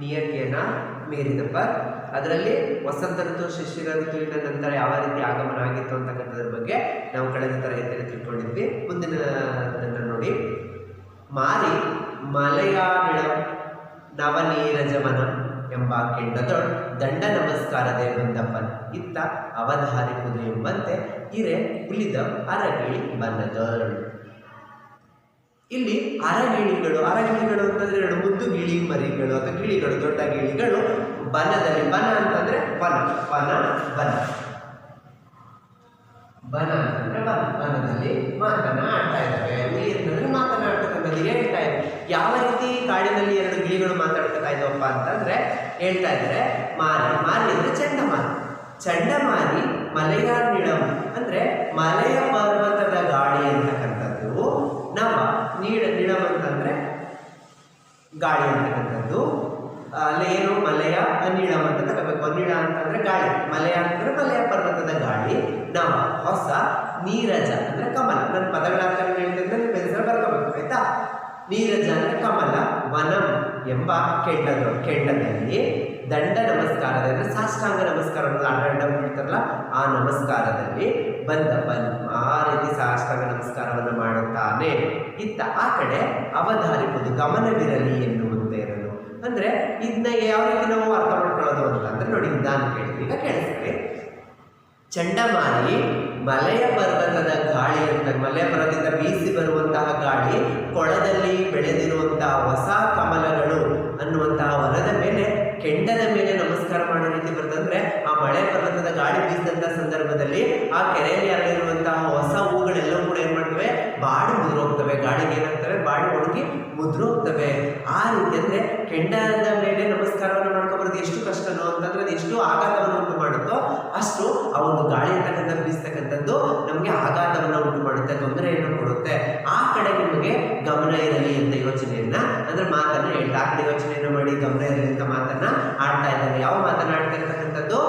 ನಿಯತಿಯನ್ನು ಮೀರಿದಪ್ಪ. ಅದರಲ್ಲಿ ವಸಂತ ಋತು ಶಿಶಿರ ಋತುವಿನ ನಂತರ ಯಾವ ರೀತಿ ಆಗಮನ ಆಗಿತ್ತು ಅಂತಕ್ಕಂಥದ್ರ ಬಗ್ಗೆ ನಾವು ಕಳೆದ ತರಗತಿಯಲ್ಲಿ ತಿಳ್ಕೊಂಡಿದ್ವಿ. ಮುಂದಿನ ನೋಡಿ, ಮಾರಿ ಮಲಯಾಳ ನವನೀರಜಮನ ಎಂಬ ಕೆಂಡದೊಳ್ ದಂಡ ನಮಸ್ಕಾರದೇ ಬಂದಪ್ಪನ ಇತ್ತ ಅವಧಾರಿಪುದು ಎಂಬಂತೆ ಹಿರೆ ಉಳಿದ ಅರಗಿಳಿ ಬನ್ನದೊಳ್. ಇಲ್ಲಿ ಅರಗಿಳಿಗಳು ಅಂತಂದ್ರೆ ಎರಡು ಮುದ್ದು ಗಿಳಿ ಮರಿಗಳು ಅಥವಾ ಗಿಳಿಗಳು, ದೊಡ್ಡ ಗಿಳಿಗಳು ಬನದಲ್ಲಿ, ಬನ ಅಂತಂದ್ರೆ ಬನ ಅಂತಂದ್ರೆ ಬನದಲ್ಲಿ ಮಾತನಾಡ್ತಾ ಇದ್ದಾವೆ. ನೀರಿನಲ್ಲಿ ಮಾತನಾಡ್ತಕ್ಕಂಥದ್ದು ಹೇಳ್ತಾ ಇದೆ. ಯಾವ ರೀತಿ ಕಾಡಿನಲ್ಲಿ ಎರಡು ಗಿಳಿಗಳು ಮಾತಾಡ್ತಾ ಇದ್ದಾವಪ್ಪ ಅಂತಂದ್ರೆ ಹೇಳ್ತಾ ಇದ್ದಾರೆ, ಮಾರಿ ಅಂದ್ರೆ ಚಂಡಮಾರಿ ಮಲಯಾಳಿಳಂ ಅಂದ್ರೆ ಮಲೆಯ ಪರ್ವತದ ಗಾಳಿ ಅಂತಕ್ಕಂಥದ್ದು. ನಿಳಂ ಅಂತಂದ್ರೆ ಗಾಳಿ ಅಂತಕ್ಕಂಥದ್ದು. ಅಲ್ಲಿ ಏನು ಮಲೆಯ ಅನಿಳಂ ಅಂತ ತಗೋಬೇಕು. ಅನಿಳ ಅಂತಂದ್ರೆ ಗಾಳಿ, ಮಲೆಯ ಅಂತಂದ್ರೆ ಮಲೆಯ ಪರ್ವತದ ಗಾಳಿ. ಹೊಸ ನೀರಜ ಅಂದ್ರೆ ಕಮಲ. ನನ್ನ ಪದಗಳಾರ್ಥ ಹೇಳ್ತಿದ್ರೆ ನೀವು ಹೆಸರು ಬರ್ಕೋಬೇಕು, ಆಯ್ತಾ. ನೀರಜ ಅಂದ್ರೆ ಕಮಲ. ವನಂ ಎಂಬ ಕೆಂಡದಲ್ಲಿ ದಂಡ ನಮಸ್ಕಾರದ ಅಂದ್ರೆ ಸಾಷ್ಟಾಂಗ ನಮಸ್ಕಾರ ಹೇಳ್ತಾರಲ್ಲ, ಆ ನಮಸ್ಕಾರದಲ್ಲಿ ಆ ರೀತಿ ಸಾಷ್ಟಾಂಗ ನಮಸ್ಕಾರವನ್ನು ಮಾಡುತ್ತಾನೆ. ಇತ್ತ ಆ ಕಡೆ ಅವಧಾರಿಪುದು ಗಮನವಿರಲಿ ಎನ್ನುವಂತೆ ಇರಲು. ಅಂದ್ರೆ ಇದನ್ನ ಯಾವ ರೀತಿ ನಾವು ಅರ್ಥ ಮಾಡ್ಕೊಳ್ಳೋದು ಅಂತಂದ್ರೆ ನೋಡಿ, ನಿಧಾನ ಕೇಳ್ತೀವಿ, ಈಗ ಕೇಳಿಸ್ತೀವಿ. ಚಂಡಮಾರಿ ಮಲೆಯ ಪರ್ವತದ ಗಾಳಿ ಅಂತ, ಮಲೆಯ ಪರ್ವತದಿಂದ ಬೀಸಿ ಬರುವಂತಹ ಗಾಳಿ, ಕೊಳದಲ್ಲಿ ಬೆಳೆದಿರುವಂತಹ ಹೊಸ ಕಮಲಗಳು ಅನ್ನುವಂತಹ ವನದ ಮೇಲೆ, ಕೆಂಡದ ಮೇಲೆ ನಮಸ್ಕಾರ ಮಾಡೋ ರೀತಿ ಬರ್ತಂದ್ರೆ, ಆ ಮಳೆ ಪರ್ವತದ ಗಾಳಿ ಬೀಸಿದಂತಹ ಸಂದರ್ಭದಲ್ಲಿ ಆ ಕೆರೆಯಲ್ಲಿ ಹರಡಿರುವಂತಹ ಹೊಸ ಹೂಗಳೆಲ್ಲವೂ ಕೂಡ ಏನ್ ಮಾಡ್ತವೆ, ಬಾಡಿ ಮುದ್ರೋಗ್ತವೆ. ಗಾಳಿಗೆ ಏನಾಗ್ತವೆ, ಬಾಡಿ ಒಣಗಿ ಮುದ್ರೋಗ್ತವೆ. ಆ ರೀತಿ ಅಂದ್ರೆ ಕೆಂಡದ ಮೇಲೆ ನಮಸ್ಕಾರವನ್ನು ಮಾಡ್ಕೊಬಾರದು ಎಷ್ಟು ಕಷ್ಟನೋ ಅಂತಂದ್ರೆ, ಅದು ಎಷ್ಟು ಆಘಾತವನ್ನು ಉಂಟು ಮಾಡುತ್ತೋ ಅಷ್ಟು ಆ ಒಂದು ಗಾಳಿ ಅಂತಕ್ಕಂಥ ಬೀಸ್ತಕ್ಕಂಥದ್ದು ನಮಗೆ ಆಘಾತವನ್ನು ಉಂಟು ಮಾಡುತ್ತೆ, ತೊಂದರೆಯನ್ನು ಕೊಡುತ್ತೆ. ಆ ಕಡೆ ನಿಮಗೆ ಗಮನ ಇರಲಿ ಅಂತ ಯೋಚನೆಯನ್ನ ಅಂದ್ರೆ ಮಾತನ್ನ ಹೇಳ್ತಾ, ಆ ಕಡೆ ಯೋಚನೆಯನ್ನು ಮಾಡಿ ಗಮನ ಇರಲಿ ಅಂತ ಮಾತನ್ನ ಆಡ್ತಾ ಇದ್ದಾರೆ. ಯಾವ ಮಾತನಾಡ್ತಾ ಇರ್ತಕ್ಕಂಥದ್ದು,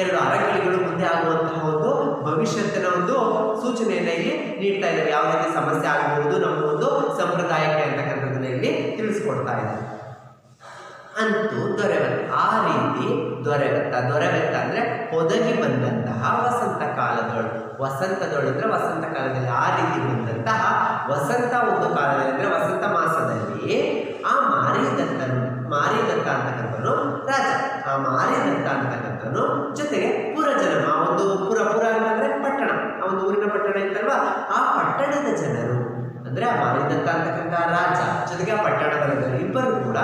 ಎರಡು ಅರಗಿಳಿಗಳು ಮುಂದೆ ಆಗುವಂತಹ ಒಂದು ಭವಿಷ್ಯತ್ತಿನ ಒಂದು ಸೂಚನೆಯನ್ನ ಇಲ್ಲಿ ನೀಡ್ತಾ ಇದ್ದಾರೆ. ಯಾವ ರೀತಿ ಸಮಸ್ಯೆ ಆಗಬಹುದು ನಮ್ಮ ಒಂದು ಸಂಪ್ರದಾಯಕ್ಕೆ ಅಂತಕ್ಕಂಥದ್ದನ್ನ ಇಲ್ಲಿ ತಿಳಿಸ್ಕೊಡ್ತಾ ಇದ್ದಾರೆ. ಅಂತೂ ದೊರೆವತ್ತ, ಆ ರೀತಿ ದೊರೆವತ್ತ ಅಂದ್ರೆ ಒದಗಿ ಬಂದಂತಹ ವಸಂತ ಕಾಲದೊಳು. ವಸಂತದೊಳು ಅಂದ್ರೆ ವಸಂತ ಕಾಲದಲ್ಲಿ ಆ ರೀತಿ ಬಂದಂತಹ ವಸಂತ ಒಂದು ಕಾಲದಲ್ಲಿ ಅಂದ್ರೆ ವಸಂತ ಮಾಸದಲ್ಲಿ ಆ ಮಾರಿದತ್ತ ಅಂತಕ್ಕಂಥನು ರಾಜ. ಆ ಮಾರಿದತ್ತ ಅಂತಕ್ಕಂಥನು ಜೊತೆಗೆ ಪುರಜನ, ಆ ಒಂದು ಪುರ ಅಂತಂದ್ರೆ ಪಟ್ಟಣ, ಆ ಒಂದು ಊರಿನ ಪಟ್ಟಣ ಇತ್ತಲ್ವಾ, ಆ ಪಟ್ಟಣದ ಜನರು ಅಂದ್ರೆ ಆ ಮಾರಿದತ್ತ ಅಂತಕ್ಕಂಥ ರಾಜ ಜೊತೆಗೆ ಆ ಪಟ್ಟಣದ ಜನರು ಇಬ್ಬರು ಕೂಡ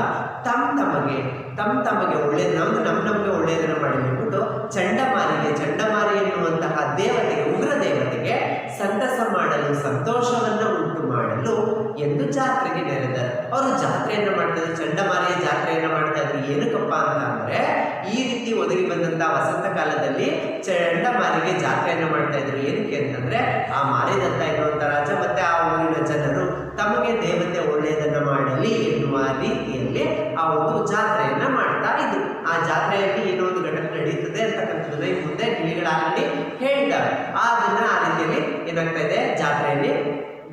ತಮಗೆ ಒಳ್ಳೆಯದು, ನಮಗೆ ಒಳ್ಳೆಯದನ್ನು ಮಾಡಿಬಿಟ್ಟು ಚಂಡಮಾರಿ ಎನ್ನುವಂತಹ ದೇವತೆಗೆ, ಉಗ್ರ ದೇವತೆಗೆ ಸಂತಸ ಮಾಡಲು, ಸಂತೋಷವನ್ನು ಉಂಟು ಮಾಡಲು ಎಂದು ಜಾತ್ರೆಗೆ ನೆರೆದರು. ಅವರು ಜಾತ್ರೆಯನ್ನು ಮಾಡ್ತಿದ್ರು, ಚಂಡಮಾರಿಯ ಜಾತ್ರೆಯನ್ನು ಮಾಡ್ತಾ ಇದ್ರು. ಏನಕ್ಕಪ್ಪ ಅಂತ ಅಂದ್ರೆ, ಈ ರೀತಿ ಒದಗಿ ಬಂದಂತಹ ವಸಂತ ಕಾಲದಲ್ಲಿ ಚಂಡಮಾರಿಗೆ ಜಾತ್ರೆಯನ್ನು ಮಾಡ್ತಾ ಇದ್ರು. ಏನಕ್ಕೆ ಅಂತಂದ್ರೆ, ಆ ಮಾರಿದತ್ತ ಎನ್ನುವಂಥ ರಾಜ ಮತ್ತೆ ಆ ಊರಿನ ಜನರು ತಮಗೆ ದೇವತೆ ಒಳ್ಳೆಯದನ್ನ ಮಾಡಲಿ ಎನ್ನುವ ರೀತಿಯಲ್ಲಿ ಆ ಒಂದು ಜಾತ್ರೆಯನ್ನ ಮಾಡ್ತಾ ಇದ್ರು. ಆ ಜಾತ್ರೆಯಲ್ಲಿ ಏನೋ ಒಂದು ಘಟನೆ ನಡೆಯುತ್ತದೆ ಅಂತಕ್ಕಂಥದ್ದು ಈ ಮುಂದೆ ಗಿಳಿಗಳಾಗಲಿ ಹೇಳಿದ್ದಾರೆ. ಆ ರೀತಿಯಲ್ಲಿ ಏನಾಗ್ತಾ ಇದೆ, ಜಾತ್ರೆಯಲ್ಲಿ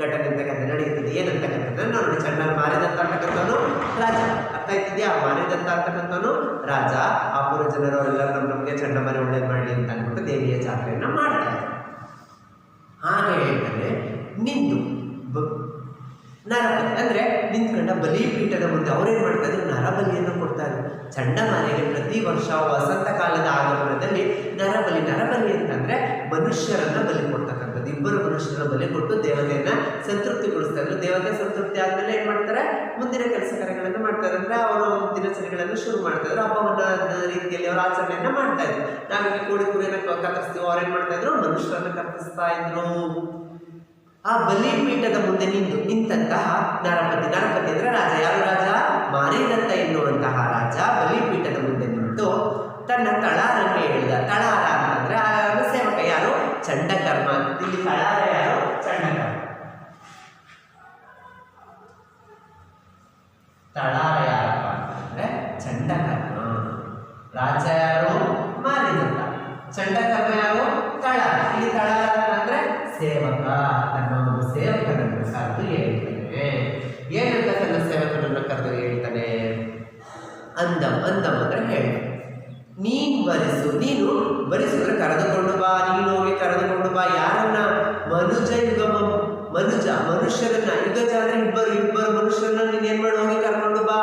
ಘಟನೆ ಅಂತಕ್ಕಂಥ ನಡೆಯುತ್ತದೆ. ಏನಂತಕ್ಕಂಥದ್ದು ನೋಡಿ, ಮಾರಿದತ್ತ ಅಂತಕ್ಕಂಥವನು ರಾಜ, ಅರ್ಥ ಆಯ್ತಿದ್ಯಾ? ಮಾರಿದತ್ತ ಅಂತಕ್ಕಂಥವನು ರಾಜ, ಆ ಪುರ ಜನರು ಎಲ್ಲರೂ ನಮಗೆ ಚಂಡಮಾರಿ ಒಳ್ಳೇದು ಮಾಡಲಿ ಅಂತ ಅಂದ್ಬಿಟ್ಟು ದೇವಿಯ ಜಾತ್ರೆಯನ್ನ ಮಾಡ್ತಾ ಇದ್ದಾರೆ. ಹಾಗೆ ಹೇಳ್ತಾನೆ, ನಿಂದು ನರಬಲಿ ಅಂದ್ರೆ ನಿಂತ್ಕೊಂಡ ಬಲಿಪೀಠದ ಮುಂದೆ ಅವ್ರೇನ್ ಮಾಡ್ತಾ ಇದ್ರು, ನರಬಲಿಯನ್ನು ಕೊಡ್ತಾ ಇದ್ರು. ಚಂಡಮಾರಿಗೆ ಪ್ರತಿ ವರ್ಷ ವಸಂತ ಕಾಲದ ಆಗಮನದಲ್ಲಿ ನರಬಲಿ ಅಂತಂದ್ರೆ ಮನುಷ್ಯರನ್ನ ಬಲಿ ಕೊಡ್ತಕ್ಕಂಥದ್ದು. ಇಬ್ಬರು ಮನುಷ್ಯರ ಬಲಿ ಕೊಟ್ಟು ದೇವತೆಯನ್ನ ಸಂತೃಪ್ತಿಗೊಳಿಸ್ತಾ ಇದ್ರು. ದೇವತೆ ಸಂತೃಪ್ತಿ ಆದ್ಮೇಲೆ ಏನ್ ಮಾಡ್ತಾರೆ, ಮುಂದಿನ ಕೆಲಸ ಕಾರ್ಯಗಳನ್ನು ಮಾಡ್ತಾರೆ. ಅಂದ್ರೆ ಅವರು ದಿನಚರಿಗಳನ್ನು ಶುರು ಮಾಡ್ತಾ ಇದ್ರು. ಹಬ್ಬವನ್ನ ರೀತಿಯಲ್ಲಿ ಅವರ ಆಚರಣೆಯನ್ನ ಮಾಡ್ತಾ ಇದ್ರು. ನಾವೀಗ ಕೋಳಿ ಕುರಿಯನ್ನ ಕತ್ತರಿಸ್ತೀವಿ, ಅವ್ರೇನ್ ಮಾಡ್ತಾ ಇದ್ರು, ಮನುಷ್ಯರನ್ನ ಕತ್ತರಿಸ್ತಾ ಇದ್ರು. ಆ ಬಲಿಪೀಠದ ಮುಂದೆ ನಿಂತಹ ನರಪತಿ ಅಂದ್ರೆ ರಾಜ. ಯಾರು ರಾಜ? ಮಾರಿದತ್ತ ಎನ್ನುವಂತಹ ರಾಜ ಬಲಿಪೀಠದ ಮುಂದೆ ನಿಂತು ತನ್ನ ತಳಾರಕ್ಕೆ ಹೇಳಿದ. ತಳಾರ ಅಂತಂದ್ರೆ ಆ ಸೇವಕ ಯಾರು? ಚಂಡಕರ್ಮ. ಇಲ್ಲಿ ತಳಾರ ಯಾರು? ಚಂಡಕರ್ಮ. ತಳಾರ ಯಾರಪ್ಪ ಅಂತಂದ್ರೆ ಚಂಡಕರ್ಮ. ರಾಜ ಯಾರು? ಮಾರಿದತ್ತ. ಚಂಡಕರ್ಮ ಯಾರು? ತಳಾರ. ಇಲ್ಲಿ ತಳಾರ ಅಂದ್ರೆ ಸೇವಕ. ತನ್ನ ಒಂದು ಸೇವಕನನ್ನು ಕರೆದು ಹೇಳ್ತಾನೆ. ಏನಂತ ತನ್ನ ಸೇವಕನನ್ನು ಕರೆದು ಹೇಳ್ತಾನೆ ಅಂದಂ ಅಂದಂ ಅಂದ್ರೆ ಹೇಳು. ನೀನು ಬರಿಸು ಅಂದ್ರೆ ಕರೆದುಕೊಂಡು ಬಾ, ನೀನು ಹೋಗಿ ಕರೆದುಕೊಂಡು ಬಾ. ಯಾರನ್ನ? ಮನುಜ ಯುಗಮಂ, ಮನುಷ್ಯರನ್ನ. ಯುಗಜ ಅಂದ್ರೆ ಇಬ್ಬರು ಮನುಷ್ಯರನ್ನ ನೀನೇನ್ ಮಾಡಿ ಹೋಗಿ ಕರ್ಕೊಂಡು ಬಾ.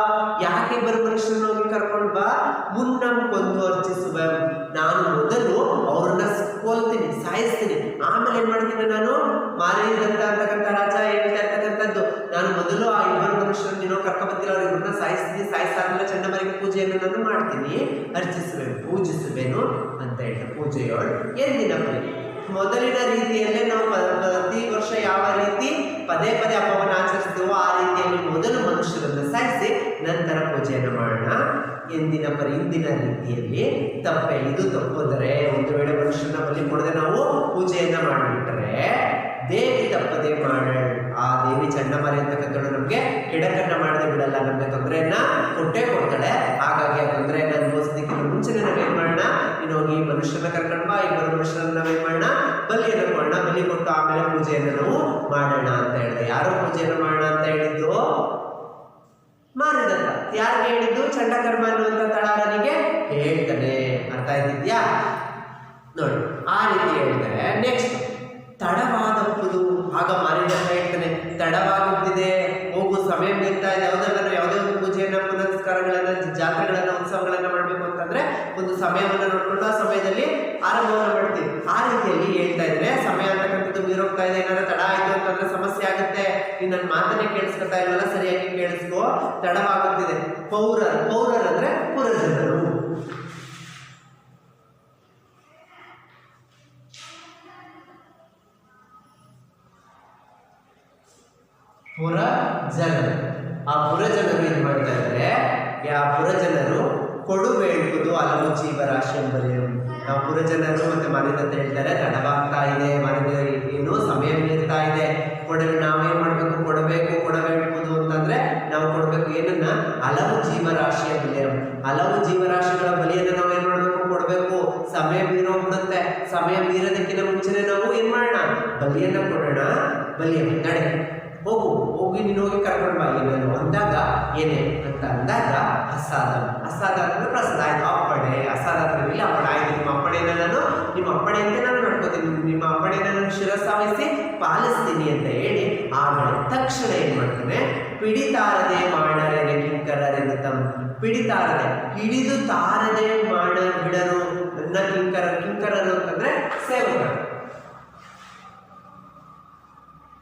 ಯಾಕೆ ಇಬ್ಬರು ಮನುಷ್ಯರನ್ನ ಹೋಗಿ ಕರ್ಕೊಂಡು ಬಾ? ಮುನ್ನಂ ಕೊಂದು ಅರ್ಚಿಸುವ, ನಾನು ಮೊದಲು ಅವ್ರನ್ನ ಕೊಲ್ತೀನಿ, ಸಾಯಿಸ್ತೀನಿ. ಆಮೇಲೆ ಏನ್ ಮಾಡ್ತೀನಿ ನಾನು? ಮಾರಿದಂತ ಅಂತಕ್ಕಂಥ ರಾಜ ಹೇಳ್ತಾ ಇರ್ತಕ್ಕಂಥದ್ದು, ನಾನು ಮೊದಲು ಆ ಇಬ್ಬರು ಮನುಷ್ಯರನ್ನ ನೀನು ಕರ್ಕೊಂಬತ್ತಿಲ್ಲ, ಅವ್ರಿಬ್ಬರನ್ನ ಸಾಯಿಸ್ತೀನಿ. ಸಾಯಿಸಾದ್ಮೇಲೆ ಚಂಡಮಾರುತನ ಪೂಜೆಯನ್ನು ನಾನು ಮಾಡ್ತೀನಿ, ಅರ್ಚಿಸುವೆನು, ಪೂಜಿಸುವೆನು ಅಂತ ಹೇಳ್ತಾರೆ. ಪೂಜೆಯೋಳು ಎಂದಿನ ಪರಿ. ಮೊದಲಿನ ರೀತಿಯಲ್ಲೇ ನಾವು ಪ್ರತಿ ವರ್ಷ ಯಾವ ರೀತಿ ಪದೇ ಪದೇ ಹಬ್ಬವನ್ನು ಆಚರಿಸ್ತೀವೋ ಆ ರೀತಿಯಲ್ಲಿ ಮೊದಲು ಮನುಷ್ಯರನ್ನು ಸಾಯಿಸಿ ನಂತರ ಪೂಜೆಯನ್ನು ಮಾಡೋಣ. ಎಂದಿನ ಪರಿ, ಇಂದಿನ ರೀತಿಯಲ್ಲಿ ತಪ್ಪೆ. ಇದು ತಪ್ಪೋದರೆ, ಒಂದು ವೇಳೆ ಮನುಷ್ಯರನ್ನ ಬಲಿ ಕೊಡದೆ ನಾವು ಪೂಜೆಯನ್ನ ಮಾಡಿಬಿಟ್ರೆ ದೇವಿ ತಪ್ಪದೆ ಮಾಡೋಣ. ಆ ದೇವಿ ಚಂಡಮಾರಿ ಅಂತಕ್ಕಂಥದ್ದು ನಮಗೆ ಕೆಡಕನ್ನ ಮಾಡದೆ ಬಿಡಲ್ಲ, ನಮಗೆ ತೊಂದರೆಯನ್ನ ಕೊಟ್ಟೇ ಕೊಡ್ತಾಳೆ. ಹಾಗಾಗಿ ಆ ತೊಂದರೆಯನ್ನ ಅನುಭವಿಸೋದಕ್ಕಿಂತ ಮುಂಚೆನೆ ನಾವೇನ್ ಮಾಡೋಣ? ನೀನು ಹೋಗಿ ಮನುಷ್ಯರನ್ನ ಕರ್ಕೊಂಡು ಬಾ, ಇಬ್ಬರು ಮನುಷ್ಯರನ್ನ ನಾವೇನ್ ಮಾಡೋಣ? ಬಲಿಯನ್ನು ಮಾಡೋಣ. ಬಲಿ ಕೊಟ್ಟು ಆಮೇಲೆ ಪೂಜೆಯನ್ನು ನಾವು ಮಾಡೋಣ ಅಂತ ಹೇಳಿದೆ. ಯಾರೋ ಪೂಜೆಯನ್ನು ಮಾಡೋಣ ಅಂತ ಹೇಳಿದ್ದು? ಮಾರಿದಂತ. ಯಾರಿಗೆ ಹೇಳಿದ್ದು? ಚಂಡಕರ್ಮ ಅನ್ನುವಂಥ ತಳಾರನಿಗೆ ಹೇಳ್ತಾನೆ. ಅರ್ಥ ಆಯ್ತಿದ್ಯಾ? ನೋಡಿ, ಆ ರೀತಿ ಹೇಳ್ತಾರೆ. ನೆಕ್ಸ್ಟ್, ತಡವಾದಪ್ಪುದು. ಆಗ ಮಾರಿದಂತ ಹೇಳ್ತಾನೆ, ತಡವಾಗುತ್ತಿದೆ, ಹೋಗು, ಸಮಯ ಬೀಳ್ತಾ ಇದೆ. ಯಾವುದೇ ಒಂದು ಪೂಜೆಯನ್ನ, ಪುನಸ್ಕಾರಗಳನ್ನ, ಜಾತ್ರೆಗಳನ್ನ, ಉತ್ಸವಗಳನ್ನ ಮಾಡಬೇಕು ಅಂತಂದ್ರೆ ಒಂದು ಸಮಯವನ್ನ ನೋಡ್ಕೊಂಡು ಆ ಸಮಯದಲ್ಲಿ ಆರಂಭವನ್ನ ಮಾಡ್ತೀವಿ. ಆ ರೀತಿಯಲ್ಲಿ ಹೇಳ್ತಾ ಇದ್ರೆ ಸಮಯ ಅಂತಕ್ಕಂಥದ್ದು ಮೀರೋಗ್ತಾ ಇದೆ. ಏನಾದ್ರು ತಡ ಆಯ್ತು ಅಂತಂದ್ರೆ ಸಮಸ್ಯೆ ಆಗುತ್ತೆ. ನೀನು ನನ್ನ ಮಾತನ್ನೇ ಕೇಳಿಸ್ಕೊತಾ ಇಲ್ವಲ್ಲ, ಸರಿಯಾಗಿ ಕೇಳಿಸ್ಕೋ. ತಡವಾಗುತ್ತಿದೆ. ಪೌರರಂದ್ರೆ ಪುರಜನರು. ಪುರಜನರು. ಆ ಪುರಜನರು ಏನ್ ಮಾಡ್ತಾ ಇದ್ದಾರೆ? ಆ ಪುರಜನರು ಕೊಡುಬೇಡುವುದು ಹಲವು ಜೀವರಾಶಿ ಎಂಬುದು. ನಾವು ಪುರಜನರು ಮತ್ತೆ ಮಾರಿದಂತ ಹೇಳ್ತಾರೆ, ತಡವಾಗ್ತಾ ಇದೆ, ಏನು ಸಮಯ ಮೀರ್ತಾ ಇದೆ, ನಾವೇನ್ ಮಾಡ್ಬೇಕು? ಕೊಡಬೇಕುವುದು ಅಂತಂದ್ರೆ ನಾವು ಕೊಡಬೇಕು ಏನನ್ನ? ಹಲವು ಜೀವರಾಶಿಯ ಬೆಲೆ. ಹಲವು ಜೀವರಾಶಿಗಳ ಬಲಿಯನ್ನು ನಾವು ಏನ್ ಮಾಡ್ಬೇಕು? ಕೊಡಬೇಕು. ಸಮಯ ಮೀರೋಗ್ಬಿಡುತ್ತೆ. ಸಮಯ ಮೀರೋದಕ್ಕಿಂತ ಮುಂಚೆನೆ ನಾವು ಏನ್ ಮಾಡೋಣ? ಬಲಿಯನ್ನ ಕೊಡೋಣ. ಬಲಿಯನ್ನು ನಡೆ, ಹೋಗಿ ನೀನು ಹೋಗಿ ಕರ್ಕೊಂಡು ಬಾ. ಏನೇನು ಅಂದಾಗ ಏನೇ ಅಂತ ಅಂದಾಗ ಅಸಾದ ಅಂದ್ರೆ ಪ್ರಸಾದ ಆಯ್ತು. ಅಪ್ಪಣೆ. ಅಸಾದ ಅಂದ್ರೆ ಅಪ್ಪಣೆ ಆಯ್ತು. ನಿಮ್ಮ ಅಪ್ಪಣೆಯನ್ನು ನಾನು ನಿಮ್ಮ ಅಪ್ಪಣೆಯಂತೆ ನಾನು ನಡ್ಕೋತೀನಿ, ನಿಮ್ಮ ಅಪ್ಪಣೆಯನ್ನು ನಾನು ಶಿರಸಾವಹಿಸಿ ಪಾಲಿಸ್ತೀನಿ ಅಂತ ಹೇಳಿ ಆಮೇಲೆ ತಕ್ಷಣ ಏನ್ ಮಾಡ್ತಾನೆ? ಪಿಡಿತಾರದೆ ಮಾಡರೇನೆ ಕಿಂಕರರೆಂದು ತಮ್ಮ. ಪಿಡಿತಾರದೆ, ಹಿಡಿದು ತಾರದೆ ಮಾಡ ಬಿಡರು ನನ್ನ ಕಿಂಕರರು ಅಂತಂದ್ರೆ ಸೇವಕರು.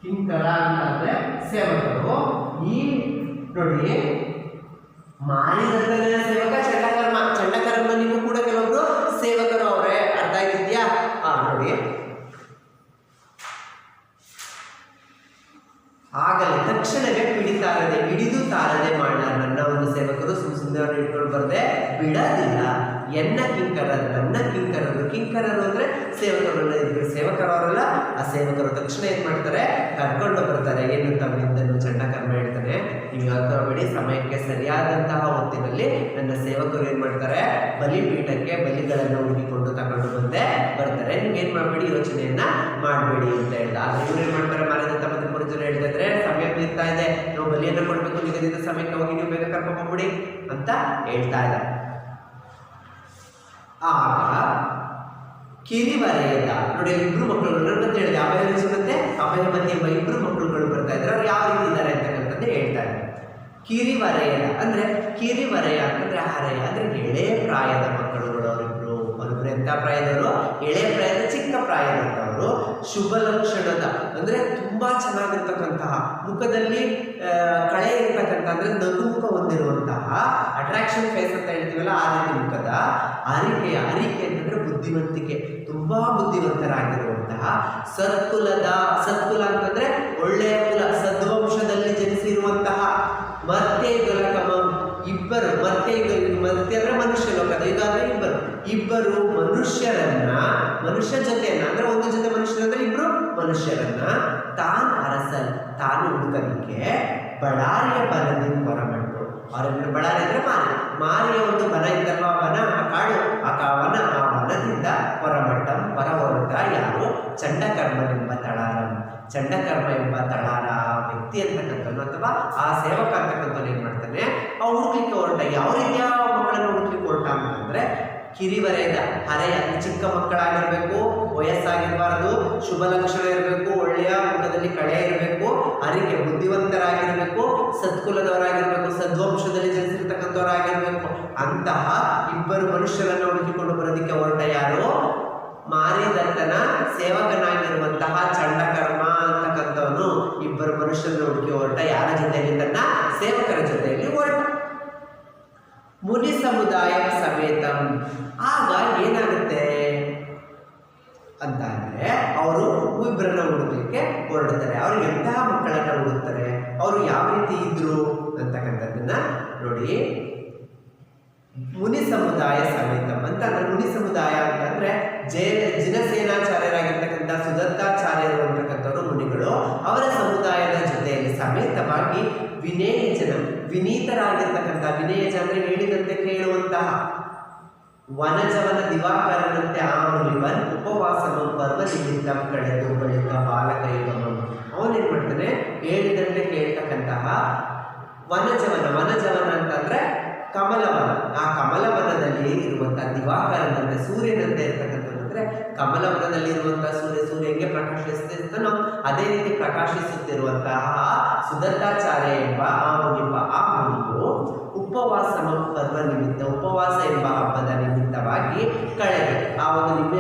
ಕಿಂಕರ ಅಂತಂದ್ರೆ ಸೇವಕರು. ಈ ನೋಡಿ, ಮಾರಿದಂತನ ಸೇವಕ ಚಂಡಕರ್ಮನಿಗೂ ಕೂಡ ಕೆಲವೊಬ್ರು ಸೇವಕರು ಅವರೇ. ಅರ್ಥ ಆಯ್ತಿದ್ಯಾ? ನೋಡಿ, ಆಗಲೇ ತಕ್ಷಣವೇ ಪಿಡಿತಾರದೆ, ಹಿಡಿದು ತಾರದೆ ಮಾಡ ನನ್ನ ಒಂದು ಸೇವಕರು ಸುಂದರ ಹಿಡ್ಕೊಂಡು ಬರದೆ ಬಿಡೋದಿಲ್ಲ. ಎನ್ನ ಕಿಂಕರರು, ನನ್ನ ಕಿಂಕರರು ಅಂದ್ರೆ ಸೇವಕರವರಲ್ಲ. ಆ ಸೇವಕರು ತಕ್ಷಣ ಏನ್ ಮಾಡ್ತಾರೆ? ಕರ್ಕೊಂಡು ಬರ್ತಾರೆ. ಏನು? ತಮ್ಮಿಂದನು ಚಂಡಕರ್ಮ ಹೇಳ್ತಾನೆ, ನೀವು ಯಾಕಬೇಡಿ, ಸಮಯಕ್ಕೆ ಸರಿಯಾದಂತಹ ಹೊತ್ತಿನಲ್ಲಿ ನನ್ನ ಸೇವಕರು ಏನ್ ಮಾಡ್ತಾರೆ? ಬಲಿಪೀಠಕ್ಕೆ ಬಲಿಗಳನ್ನು ಹುಡುಕಿಕೊಂಡು ತಗೊಂಡು ಬರ್ತಾರೆ. ನೀವು ಏನ್ ಮಾಡಬೇಡಿ, ಯೋಚನೆಯನ್ನ ಮಾಡಬೇಡಿ ಅಂತ ಹೇಳ್ದ. ಆದ್ರೆ ಇವ್ರು ಏನ್ ಮಾಡ್ತಾರೆ? ಮಾರಿದಂತ ಮತ್ತೆ ಪುರುಷರು ಹೇಳ್ತಿದ್ರೆ ಸಮಯ ಬೀರ್ತಾ ಇದೆ, ನಾವು ಬಲಿಯನ್ನು ಕೊಡ್ಬೇಕು, ನಿಗದಿತ ಸಮಯಕ್ಕೆ ಹೋಗಿ ನೀವು ಬೇಗ ಕರ್ಕೊಂಡ್ಬಿಡಿ ಅಂತ ಹೇಳ್ತಾ ಇದ್ದಾರೆ. ಆಗ ಕಿರಿವರೆಯದ ನೋಡಿ, ಇಬ್ರು ಮಕ್ಕಳುಗಳು ಅಂತ ಹೇಳಿದೆ. ಅಭಯರಿಸು ಮತ್ತೆ ಅಭಯಮತಿ ಎಂಬ ಇಬ್ರು ಮಕ್ಕಳುಗಳು ಬರ್ತಾ ಇದ್ದಾರೆ. ಅವ್ರು ಯಾವ ರೀತಿ ಇದ್ದಾರೆ ಅಂತಕ್ಕಂಥದ್ದು ಹೇಳ್ತಾರೆ. ಕಿರಿವರೆಯದ ಅಂದ್ರೆ, ಕಿರಿವರೆಯ ಅಂತಂದ್ರೆ ಹರೆಯ ಅಂದ್ರೆ ಎಳೆ ಪ್ರಾಯದ ಮಕ್ಕಳುಗಳು. ಅವರಿಬ್ರು ಎಂಥ ಪ್ರಾಯದವರು? ಎಳೆ ಪ್ರಾಯದ, ಚಿಕ್ಕ ಪ್ರಾಯದಂತವರು. ಶುಭ ಲಕ್ಷಣದ ಅಂದ್ರೆ ತುಂಬಾ ಚೆನ್ನಾಗಿರ್ತಕ್ಕಂತಹ, ಮುಖದಲ್ಲಿ ಕಳೆ ಇರ್ತಕ್ಕಂಥ ಅಂದ್ರೆ ನಗುಮುಖ ಹೊಂದಿರುವಂತಹ, ಅಟ್ರಾಕ್ಷನ್ ಫೇಸ್ ಅಂತ ಹೇಳ್ತೀವಲ್ಲ ಆ ರೀತಿ ಮುಖದ. ಅರಿಕೆ ಅಂತಂದ್ರೆ ಬುದ್ಧಿವಂತಿಕೆ, ತುಂಬಾ ಬುದ್ಧಿವಂತರಾಗಿರುವಂತಹ. ಸತ್ಕುಲ ಅಂತಂದ್ರೆ ಒಳ್ಳೆಯ ಕುಲ, ಸದ್ವಂಶದಲ್ಲಿ ಜನಿಸಿರುವಂತಹ. ಮತ್ತೆ ಗಲಕಮ ಇಬ್ಬರು, ಮತ್ತೆ ಅಂದ್ರೆ ಮನುಷ್ಯ ಲೋಕದ, ಈಗಾದ್ರೆ ಇಬ್ಬರು ಮನುಷ್ಯ ಜೊತೆಯನ್ನ ಅಂದ್ರೆ ಒಂದು ಜೊತೆ ಮನುಷ್ಯರಂದ್ರೆ ಇಬ್ರು ಮನುಷ್ಯರನ್ನ ತಾನು ಹುಡುಕಲಿಕ್ಕೆ ಬಳ್ಳಾರಿಯ ಬನದಿಂದ ಹೊರಮಂಟು. ಅವರನ್ನು ಬಳ್ಳಾರಿ ಅಂದ್ರೆ ಮಾರಿಯ ಒಂದು ಬನ ಇದ್ದಲ್ವ, ವನ, ಆ ಕಾಡು, ಆ ವನದಿಂದ ಹೊರಹೊರಟ ಯಾರು? ಚಂಡಕರ್ಮನೆಂಬ ತಳಾರ ವ್ಯಕ್ತಿ ಅಂತಕ್ಕಂಥದ್ದು ಅಥವಾ ಆ ಸೇವಕ ಅಂತಕ್ಕಂಥದ್ದು ಏನ್ ಮಾಡ್ತಾನೆ? ಹುಡುಕ್ಲಿಕ್ಕೆ ಹೊರಟ. ಯಾವ ರೀತಿಯ ಕಿರಿವರೆದ ಹರೆಯ, ಚಿಕ್ಕ ಮಕ್ಕಳಾಗಿರ್ಬೇಕು, ವಯಸ್ಸಾಗಿರಬಾರ್ದು, ಶುಭ ಲಕ್ಷಣ ಇರಬೇಕು, ಒಳ್ಳೆಯ ಮುಖದಲ್ಲಿ ಕಳೆ ಇರಬೇಕು, ಅರಿಕೆ ಬುದ್ಧಿವಂತರಾಗಿರ್ಬೇಕು, ಸತ್ಕುಲದವರಾಗಿರ್ಬೇಕು, ಸದ್ವಂಶದಲ್ಲಿ ಜನಿಸಿರ್ತಕ್ಕಂಥವರಾಗಿರ್ಬೇಕು. ಅಂತಹ ಇಬ್ಬರು ಮನುಷ್ಯರನ್ನು ಹುಡುಕಿಕೊಂಡು ಬರೋದಕ್ಕೆ ಹೊರಟ ಯಾರು? ಮಾರಿದತ್ತನ ಸೇವಕನಾಗಿರುವಂತಹ ಚಂಡಕರ್ಮ ಅಂತಕ್ಕಂಥವನು ಇಬ್ಬರು ಮನುಷ್ಯರನ್ನು ಹುಡುಕಿ ಹೊರಟ. ಯಾರ ಜೊತೆಯಲ್ಲಿ? ತನ್ನ ಸೇವಕರ ಜೊತೆಯಲ್ಲಿ ಹೊರಟ. ಮುನಿ ಸಮುದಾಯ ಸಮೇತಂ. ಆಗ ಏನಾಗುತ್ತೆ ಅಂತ ಅಂದರೆ ಅವರು ಇಬ್ಬರನ್ನ ಹುಡುಕಲಿಕ್ಕೆ ಹೊರಡ್ತಾರೆ. ಅವ್ರು ಎಂತಹ ಮಕ್ಕಳನ್ನ ಹುಡುಕ್ತಾರೆ, ಅವರು ಯಾವ ರೀತಿ ಇದ್ರು ಅಂತಕ್ಕಂಥದ್ದನ್ನ ನೋಡಿ. ಮುನಿ ಸಮುದಾಯ ಸಮೇತಂ ಅಂತ ಅಂದ್ರೆ ಮುನಿ ಸಮುದಾಯ ಅಂತಂದ್ರೆ ಜಿನಸೇನಾಚಾರ್ಯರಾಗಿರ್ತಕ್ಕಂಥ ಸುದತ್ತಾಚಾರ್ಯರು ಅಂತಕ್ಕಂಥವ್ರು ಮುನಿಗಳು. ಅವರ ಸಮುದಾಯದ ಜೊತೆಯಲ್ಲಿ ಸಮೇತವಾಗಿ ವಿನಯಜನ, ವಿನೀತರಾಗಿರ್ತಕ್ಕಂಥ, ವಿನಯಜ ಅಂದ್ರೆ ಹೇಳಿದಂತೆ ಕೇಳುವಂತಹ, ವನಜವನ ದಿವಾಕರನಂತೆ ಆ ಮುನಿವನ್ ಉಪವಾಸಮ ಪರ್ವ ನಿಮಿತ್ತಂ ಕಳೆದು ಬಳಿಕ ಬಾಲಕ ಯುಗಮಂ. ಅವನೇನ್ ಮಾಡ್ತಾನೆ? ಹೇಳಿದಂತೆ ಕೇಳ್ತಕ್ಕಂತಹ ವನಜವನ. ವನಜವನ ಅಂತಂದ್ರೆ ಕಮಲವನ. ಆ ಕಮಲವನದಲ್ಲಿ ಇರುವಂತಹ ದಿವಾಕರನಂತೆ, ಸೂರ್ಯನಂತೆ ಇರ್ತಕ್ಕಂಥದ್ದು. ಅಂದ್ರೆ ಕಮಲವನದಲ್ಲಿ ಇರುವಂತಹ ಸೂರ್ಯ ಹೆಂಗೆ ಪ್ರಕಾಶಿಸ್ತಿರ್ತಾನೋ ಅದೇ ರೀತಿ ಪ್ರಕಾಶಿಸುತ್ತಿರುವಂತಹ ಸುದತ್ತಾಚಾರ್ಯ ಎಂಬ ಆ ಮುನಿಯು ಉಪವಾಸಮ ಪರ್ವ ನಿಮಿತ್ತ, ಉಪವಾಸ ಎಂಬ ಹಬ್ಬದ ನಿಮಿತ್ತವಾಗಿ ಕಳೆದು, ಆ ಒಂದು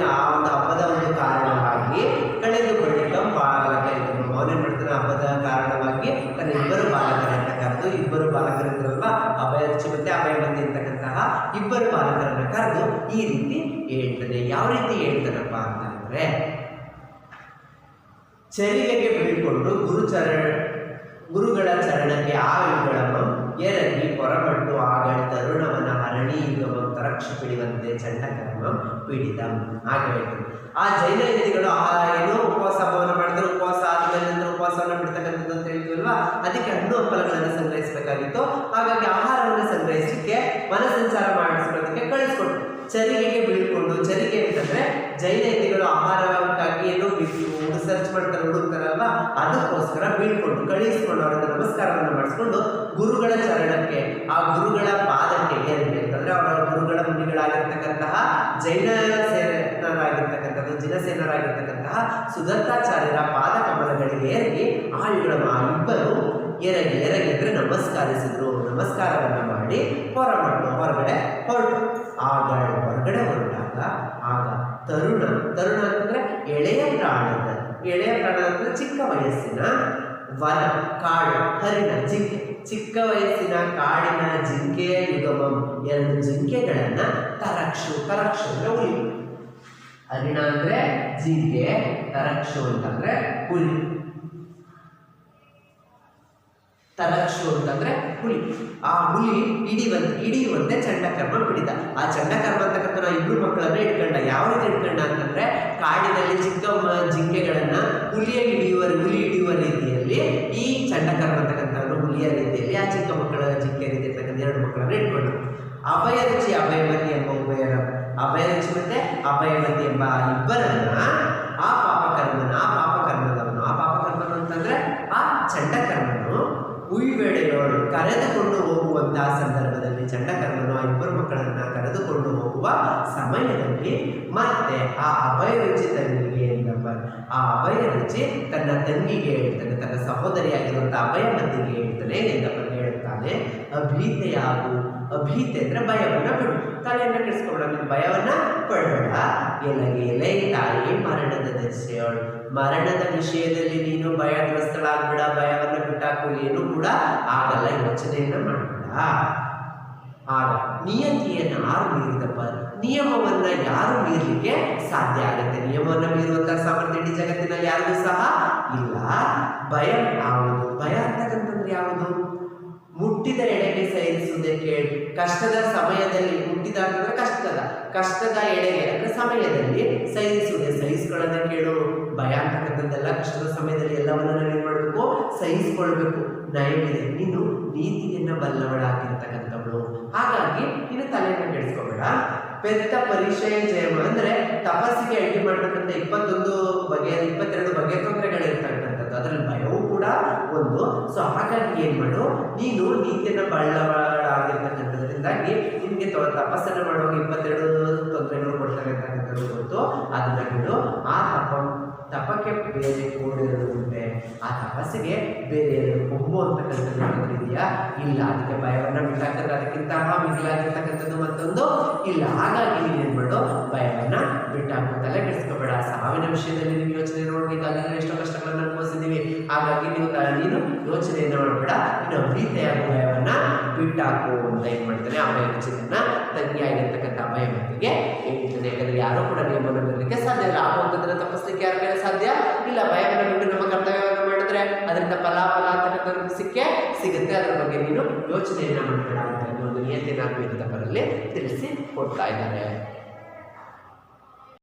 ಹಬ್ಬದ ಒಂದು ಕಾರಣವಾಗಿ ಕಳೆದು ಬಳಿಕ ಬಾಲಕ ಇದ್ದನು. ಅವನೇನ್ ಮಾಡ್ತಾನೆ? ಹಬ್ಬದ ಕಾರಣವಾಗಿ ತನ್ನ ಇಬ್ಬರು ಬಾಲಕರನ್ನ ಕರೆದು, ಇಬ್ಬರು ಬಾಲಕರಿದ್ರಲ್ವ ಅಭಯ ರುಚಿ ಮತ್ತೆ ಅಭಯಮತಿ ಅಂತಕ್ಕಂತಹ ಇಬ್ಬರು ಬಾಲಕರನ್ನ ಕರೆದು ಈ ರೀತಿ ಹೇಳ್ತಾನೆ. ಯಾವ ರೀತಿ ಹೇಳ್ತಾನಪ್ಪ ಅಂತಂದ್ರೆ, ಚರಿಗೆಗೆ ಬೀಳ್ಕೊಂಡು ಗುರುಗಳ ಚರಣಕ್ಕೆ ಆ ಯುಗಳಮಂ ಎರಗಿ ಹೊರಬಟ್ಟು ಆಗಳ ತರುಣವನ ಹರಣಿ ಯುಗಮಂ ತರಕ್ಷ ಪಿಡಿವಂತೆ ಚಂಡಕರ್ಮಂ ಪೀಡಿತಂ. ಹಾಗೆ ಹೇಳ್ತಾರೆ. ಆ ಜೈನ ಯತಿಗಳು ಏನೋ ಉಪವಾಸ ಹಬ್ಬವನ್ನು ಮಾಡ್ತಾರೆ. ಉಪವಾಸ ಆದಮೇಲೆ ನಂತರ ಉಪವಾಸವನ್ನು ಬಿಡ್ತಕ್ಕಂಥದ್ದು ಅಂತ ಹೇಳಿದ್ವಲ್ವಾ, ಅದಕ್ಕೆ ಹಣ್ಣು ಹಂಪಲಗಳನ್ನು ಸಂಗ್ರಹಿಸಬೇಕಾಗಿತ್ತು. ಹಾಗಾಗಿ ಆಹಾರವನ್ನು ಸಂಗ್ರಹಿಸಲಿಕ್ಕೆ ಮನಸಂಚಾರ ಮಾಡಿಸ್ಕೊಳ್ಳೋದಕ್ಕೆ ಕಳಿಸ್ಕೊಟ್ಟು ಚರಿಗೆಗೆ ಬೀಳ್ಕೊಂಡು. ಚರಿಗೆ ಅಂತಂದ್ರೆ ಜೈನ ಯತಿಗಳು ಆಹಾರಕ್ಕಾಗಿ ಏನೋ ಸರ್ಚ್ ಮಾಡ್ತಾರೆ, ಹುಡುಕ್ತಾರಲ್ವ, ಅದಕ್ಕೋಸ್ಕರ ಬೀಳ್ಕೊಂಡು ಕಳಿಸ್ಕೊಂಡು ಅವರನ್ನು ನಮಸ್ಕಾರವನ್ನು ಮಾಡಿಸ್ಕೊಂಡು ಗುರುಗಳ ಚರಣಕ್ಕೆ, ಆ ಗುರುಗಳ ಪಾದಕ್ಕೆ ಏನಿದೆ ಅಂತಂದ್ರೆ ಅವರ ಗುರುಗಳ ಮುನಿಗಳಾಗಿರ್ತಕ್ಕಂತಹ ಜೈನ ಸೇನರಾಗಿರ್ತಕ್ಕಂಥದ್ದು, ಜಿನಸೇನರಾಗಿರ್ತಕ್ಕಂತಹ ಸುದತ್ತಾಚಾರ್ಯರ ಪಾದ ಕಮಲಗಳಿಗೆ ಏರಿ ಆ ಇಬ್ಬರು ಎರಗಿ ಅಂದ್ರೆ ನಮಸ್ಕರಿಸಿದ್ರು. ನಮಸ್ಕಾರವನ್ನು ಮಾಡಿ ಹೊರಗಡೆ ಹೊರಟು. ಆಗ ಹೊರಗಡೆ ಹೊರಟಾಗ ಆಗ ತರುಣ ಅಂತಂದ್ರೆ ಎಳೆಯ ಪ್ರಾಣ ಅಂದ್ರೆ ಚಿಕ್ಕ ವಯಸ್ಸಿನ ವನ, ಕಾಡು, ಹರಿಣ, ಜಿಂಕೆ, ಚಿಕ್ಕ ವಯಸ್ಸಿನ ಕಾಡಿನ ಜಿಂಕೆಯ ಯುಗಮಂ, ಎರಡು ಜಿಂಕೆಗಳನ್ನ ತರಕ್ಷು ಅಂದ್ರೆ ಹುಲಿ. ಹರಿಣ ಅಂದ್ರೆ ಜಿಂಕೆ, ತರಕ್ಷು ಅಂತಂದ್ರೆ ಹುಲಿ. ತರಕ್ಷು ಅಂತಂದ್ರೆ ಹುಲಿ. ಆ ಹುಲಿ ಹಿಡಿಯುವಂತೆ ಚಂಡಕರ್ಮ ಬಿಡಿದ. ಆ ಚಂಡಕರ್ಮ ಅಂತಕ್ಕಂಥ ನಾವು ಇಬ್ರು ಮಕ್ಕಳನ್ನ ಇಟ್ಕೊಂಡ. ಯಾವ ರೀತಿ ಇಟ್ಕೊಂಡ ಅಂತಂದ್ರೆ, ಕಾಡಿನಲ್ಲಿ ಚಿಕ್ಕ ಜಿಂಕೆಗಳನ್ನ ಹುಲಿ ಹಿಡಿಯುವ ರೀತಿಯಲ್ಲಿ ಈ ಚಂಡಕರ್ಮ ಅಂತಕ್ಕಂಥವ್ರು ಹುಲಿಯ ರೀತಿಯಲ್ಲಿ ಆ ಚಿಕ್ಕ ಮಕ್ಕಳ ಜಿಂಕೆ ರೀತಿ ಇರ್ತಕ್ಕಂಥ ಎರಡು ಮಕ್ಕಳನ್ನ ಇಟ್ಕೊಂಡ. ಅಭಯ ರುಚಿ ಅಭಯಮತಿ ಎಂಬ ಉಭಯರ, ಅಭಯ ರುಚಿ ಮತ್ತೆ ಅಭಯಮತಿ ಎಂಬ ಇಬ್ಬರನ್ನ ಆ ಪಾಪಕರ್ಮನು ಅಂತಂದ್ರೆ ಆ ಚಂಡಕರ್ಮನು ಉಯ್ವೇಳೆಯೋಳು ಕರೆದುಕೊಂಡು ಹೋಗುವಂತಹ ಸಂದರ್ಭದಲ್ಲಿ, ಚಂಡಕರ್ಮನು ಆ ಇಬ್ಬರು ಮಕ್ಕಳನ್ನ ಕರೆದುಕೊಂಡು ಹೋಗುವ ಸಮಯದಲ್ಲಿ ಮತ್ತೆ ಆ ಅಭಯ ರುಚಿ ತಂಗಿಗೆ ಆ ಅಭಯ ರುಚಿ ತನ್ನ ತಂಗಿಗೆ ಹೇಳ್ತಾನೆ, ತನ್ನ ಸಹೋದರಿಯಾಗಿರುವಂತಹ ಅಭಯಮತಿಗೆ ಹೇಳ್ತಾನೆ ಹೇಳ್ತಾನೆ, ಅಭೀತೆ ಅಂದ್ರೆ ಭಯವನ್ನ ಬಿಡು, ತಲೆಯನ್ನ ಕೆಡಿಸ್ಕೊಬೇಡ, ನೀನು ಭಯವನ್ನ ಪಡಬೇಡ. ಎಲೆ ತಾಯಿ ಮರಣದ ದಶೆಯೋಳು, ಮರಣದ ವಿಷಯದಲ್ಲಿ ನೀನು ಭಯಗ್ರಸ್ತಳಾಗ್ಬೇಡ, ಭಯವನ್ನು ಬಿಟ್ಟಾಕು, ಏನು ಕೂಡ ಆಗಲ್ಲ, ಯೋಚನೆಯನ್ನ ಮಾಡಬೇಡ. ಆಗ ನಿಯತಿಯನ್ನು ಯಾರು ಮೀರಿದಪ್ಪ, ನಿಯಮವನ್ನ ಯಾರು ಮೀರಲಿಕ್ಕೆ ಸಾಧ್ಯ ಆಗುತ್ತೆ? ನಿಯಮವನ್ನು ಮೀರುವಂತಹ ಸಾಮರ್ಥ್ಯ ಇಡೀ ಜಗತ್ತಿನಲ್ಲಿ ಯಾರಿಗೂ ಸಹ ಇಲ್ಲ. ಭಯ ಯಾವುದು? ಭಯ ಅಂತಕ್ಕಂಥದ್ದು ಯಾವುದು? ಮುಟ್ಟಿದ ಎಡೆಗೆ ಸಹಿಸುವುದೇ ಕೇಳಿ, ಕಷ್ಟದ ಸಮಯದಲ್ಲಿ ಮುಟ್ಟಿದಾಗಂದ್ರೆ ಕಷ್ಟದ ಎಡೆಗೆ ಅಂದ್ರೆ ಸಮಯದಲ್ಲಿ ಸಹಿಸಿಕೊಳ್ಳೋದೇ ಕೇಳು. ಭಯ ಅಂತಕ್ಕಂಥದ್ದೆಲ್ಲ ಕಷ್ಟದ ಸಮಯದಲ್ಲಿ ಎಲ್ಲವನ್ನ ನಾವೇನು ಮಾಡಬೇಕು? ಸಹಿಸಿಕೊಳ್ಬೇಕು. ನಯವಿದೆ, ನೀನು ನೀತಿಯನ್ನ ಬಲ್ಲವಳಾಗಿರ್ತಕ್ಕಂಥವಳು, ಹಾಗಾಗಿ ನೀನು ತಲೆಯನ್ನು ಕೆಡಿಸ್ಕೋಬೇಡ. ಪೆತ್ತ ಪರಿಚಯ ಜಯಮ ಅಂದ್ರೆ ತಪಸ್ಸಿಗೆ ಅಡ್ಡಿ ಮಾಡ್ತಕ್ಕಂಥ 22 ಬಗೆಯ ತೊಂದರೆಗಳಿರ್ತಕ್ಕಂಥದ್ದು, ಅದರಲ್ಲಿ ಭಯವೂ ಕೂಡ ಒಂದು. ಸೊ ಹಾಗಾಗಿ ಏನ್ ಮಾಡು, ನೀನು ನೀತಿಯನ್ನ ಬಲ್ಲವಳಾಗಿರ್ತಕ್ಕಂಥದ್ರಲ್ಲಿ ಅದರಿಂದಾಗಿ ನಿಮಗೆ ತಪಸ್ಸನ್ನು ಮಾಡುವಾಗ 22 ತೊಂದರೆಗಳು ಕೊಡ್ತಾರೆ ಅಂತಕ್ಕಂಥದ್ದು ಗೊತ್ತು. ಅದನ್ನ ಬಿಡು. ಆ ತಪಕ್ಕೆ ಬೇರೆ ಕೋಡಿರುವುದುಂಟೆ, ಆ ತಪಸ್ಸಿಗೆ ಬೇರೆ ಕೊಂಬು ಅಂತಕ್ಕಂಥದ್ದು ಇದೆಯಾ? ಇಲ್ಲ. ಅದಕ್ಕೆ ಭಯವನ್ನು ಬಿಟ್ಟಾಕಂದ್ರೆ ಅದಕ್ಕಿಂತ ಮಿಗಿಲಾಗಿರ್ತಕ್ಕಂಥದ್ದು ಮತ್ತೊಂದು ಇಲ್ಲ. ಹಾಗಾಗಿ ನೀನೇನು ಮಾಡು, ಭಯವನ್ನು ಬಿಟ್ಟಾಕು. ತಲೆ ಕೆಡಿಸ್ಕೋಬೇಡ. ಸಾವಿನ ವಿಷಯದಲ್ಲಿ ನೀವು ಯೋಚನೆ ನೋಡ್ಬೇಕು, ಅಲ್ಲಿ ಎಷ್ಟೋ ಕಷ್ಟಗಳನ್ನು ಅನುಭವಿಸಿದ್ದೀವಿ. ಹಾಗಾಗಿ ನೀನು ಯೋಚನೆಯನ್ನು ಮಾಡಬೇಡ, ನೀನು ಭೀತೆಯಾಗುವ ಭಯವನ್ನು ಬಿಟ್ಟಾಕು ಅಂತ ಏನು ಮಾಡ್ತಾನೆ ಅಭಯ ಚಿನ್ನ ತಂಗಿಯಾಗಿರ್ತಕ್ಕಂಥ ಅಭಯ ಮತ್ತಿಗೆ ಹೇಳ್ತಾನೆ. ಯಾಕಂದ್ರೆ ಯಾರೂ ಕೂಡ ನಿಯಮವನ್ನು ಬರಲಿಕ್ಕೆ ಸಾಧ್ಯ ಇಲ್ಲ. ಆಗುವಂಥದ್ದನ್ನು ತಪ್ಪಿಸ್ಲಿಕ್ಕೆ ಯಾರ ಕೈಲಿ ಸಾಧ್ಯ ಇಲ್ಲ. ಭಯವನ್ನು ಬಿಟ್ಟು ನಮ್ಮ ಕರ್ತವ್ಯವನ್ನು ಮಾಡಿದ್ರೆ ಅದರಿಂದ ಫಲಾಫಲ ಅಂತಕ್ಕಂಥದ್ದು ಸಿಗುತ್ತೆ. ಅದರ ಬಗ್ಗೆ ನೀನು ಯೋಚನೆಯನ್ನು ಮಾಡಬೇಡ ಅಂತ ಒಂದು ನಿಯತಿಯನ್ನು ತಿಳಿಸಿ ಕೊಡ್ತಾ ಇದ್ದಾರೆ.